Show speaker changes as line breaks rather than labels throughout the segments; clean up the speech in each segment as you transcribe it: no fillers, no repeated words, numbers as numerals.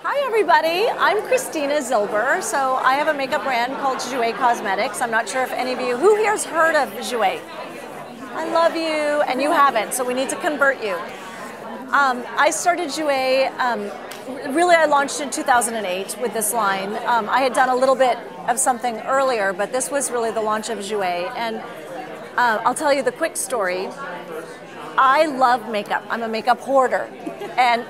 Hi everybody, I'm Christina Zilber. So I have a makeup brand called Jouer Cosmetics. I'm not sure if any of you, who here's heard of Jouer? I love you, and you haven't, so we need to convert you. I started Jouer, really I launched in 2008 with this line. I had done a little bit of something earlier, but this was really the launch of Jouer. And I'll tell you the quick story. I love makeup. I'm a makeup hoarder. And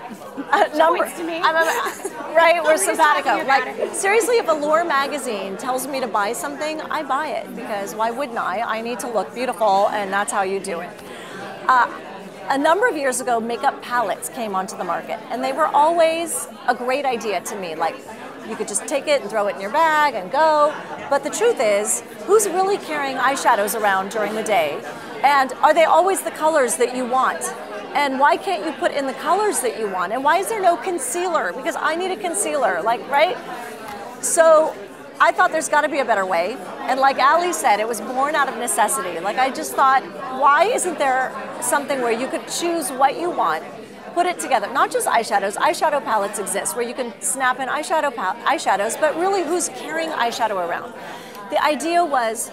right, we're simpatico. Like, seriously, if Allure magazine tells me to buy something, I buy it, because why wouldn't I? I need to look beautiful, and that's how you do it. A number of years ago, makeup palettes came onto the market, and they were always a great idea to me. Like, you could just take it and throw it in your bag and go. But the truth is, who's really carrying eyeshadows around during the day? And are they always the colors that you want? And why can't you put in the colors that you want? And why is there no concealer? Because I need a concealer, like, right? So I thought there's got to be a better way. And like Ali said, it was born out of necessity. Like, I just thought, why isn't there something where you could choose what you want, put it together? Not just eyeshadows. Eyeshadow palettes exist where you can snap in eyeshadows, but really, who's carrying eyeshadow around? The idea was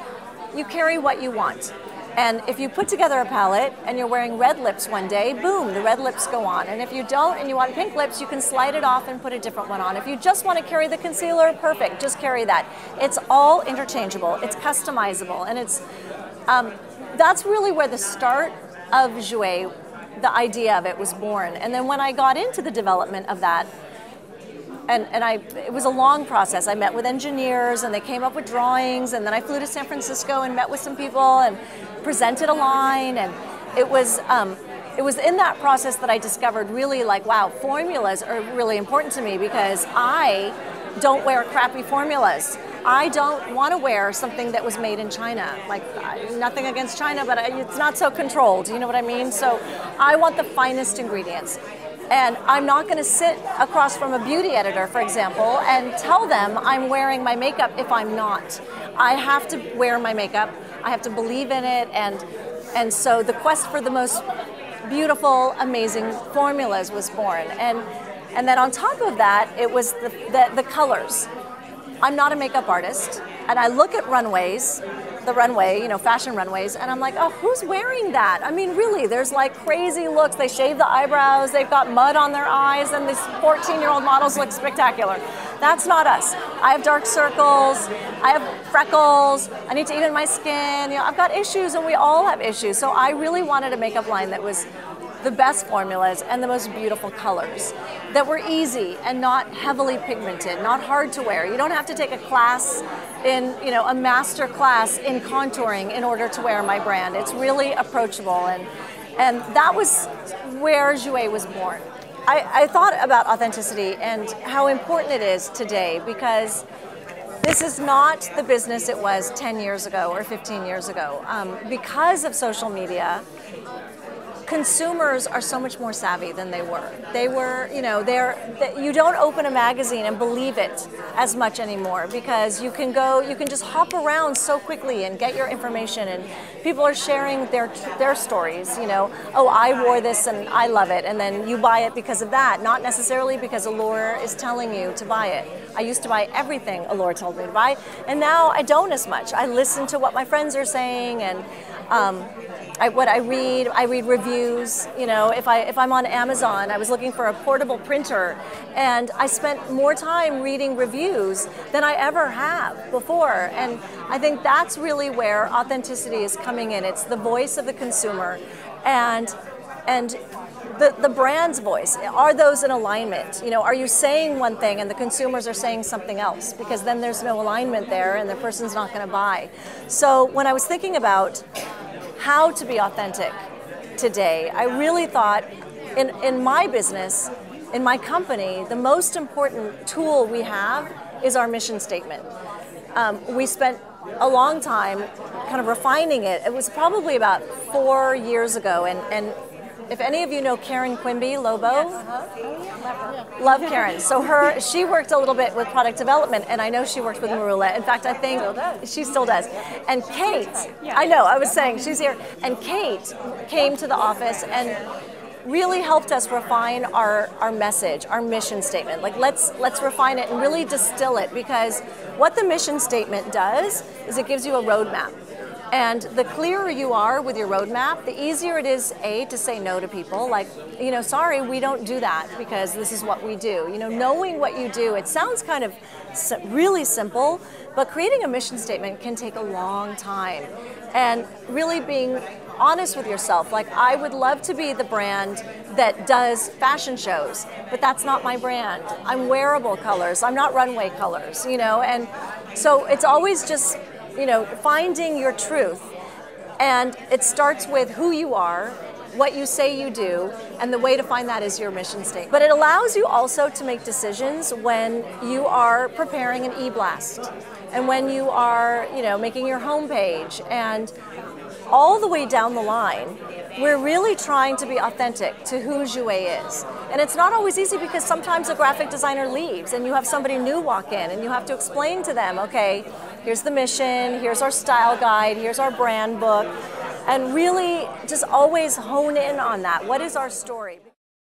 you carry what you want. And if you put together a palette and you're wearing red lips one day, boom, the red lips go on. And if you don't and you want pink lips, you can slide it off and put a different one on. If you just want to carry the concealer, perfect, just carry that. It's all interchangeable, it's customizable, and it's that's really where the start of Jouer, the idea of it, was born. And then when I got into the development of that, it was a long process. I met with engineers and they came up with drawings, and then I flew to San Francisco and met with some people and presented a line, and it was in that process that I discovered, really, like, wow, formulas are really important to me, because I don't wear crappy formulas. I don't want to wear something that was made in China. Like, nothing against China, but it's not so controlled, you know what I mean? So I want the finest ingredients. And I'm not going to sit across from a beauty editor, for example, and tell them I'm wearing my makeup if I'm not. I have to wear my makeup. I have to believe in it. And so the quest for the most beautiful, amazing formulas was born. And then on top of that, it was the colors. I'm not a makeup artist, and I look at runways, the runway, you know, fashion runways, and I'm like, oh, who's wearing that? I mean, really, there's like crazy looks. They shave the eyebrows, they've got mud on their eyes, and these 14-year-old models look spectacular. That's not us. I have dark circles, I have freckles, I need to even my skin, you know, I've got issues, and we all have issues. So I really wanted a makeup line that was the best formulas and the most beautiful colors, that were easy and not heavily pigmented, not hard to wear. You don't have to take a class in, you know, a master class in contouring in order to wear my brand. It's really approachable, and that was where Jouer was born. I thought about authenticity and how important it is today, because this is not the business it was 10 years ago or 15 years ago. Because of social media, consumers are so much more savvy than they were. They were, you know, you don't open a magazine and believe it as much anymore, because you can just hop around so quickly and get your information, and people are sharing their stories, you know, oh, I wore this and I love it, and then you buy it because of that, not necessarily because Allure is telling you to buy it. I used to buy everything Allure told me to buy, and now I don't as much. I listen to what my friends are saying, and I read reviews. You know, if I'm on Amazon, I was looking for a portable printer, and I spent more time reading reviews than I ever have before. And I think that's really where authenticity is coming in. It's the voice of the consumer, and the brand's voice. Are those in alignment? You know, are you saying one thing and the consumers are saying something else? Because then there's no alignment there, and the person's not going to buy. So when I was thinking about how to be authentic today, I really thought, in my business, in my company, the most important tool we have is our mission statement. We spent a long time kind of refining it. It was probably about 4 years ago, and if any of you know Karen Quimby Lobo, yes. Love Karen. So she worked a little bit with product development, and I know she worked with Marula. In fact, I think she still does. And Kate, I know, I was saying, she's here. And Kate came to the office, and really helped us refine our message, our mission statement. Like let's refine it and really distill it, because what the mission statement does is it gives you a roadmap. And the clearer you are with your roadmap, the easier it is, A, to say no to people. Like, sorry, we don't do that because this is what we do. Knowing what you do, it sounds kind of really simple, but creating a mission statement can take a long time. And really being honest with yourself. Like, I would love to be the brand that does fashion shows, but that's not my brand. I'm wearable colors, I'm not runway colors, and so it's always just, finding your truth. And it starts with who you are, what you say you do, and the way to find that is your mission statement. But it allows you also to make decisions when you are preparing an e-blast, and when you are, making your homepage, and all the way down the line, we're really trying to be authentic to who Jouer is. And it's not always easy, because sometimes a graphic designer leaves and you have somebody new walk in and you have to explain to them, okay, here's the mission, here's our style guide, here's our brand book, and really just always hone in on that. What is our story?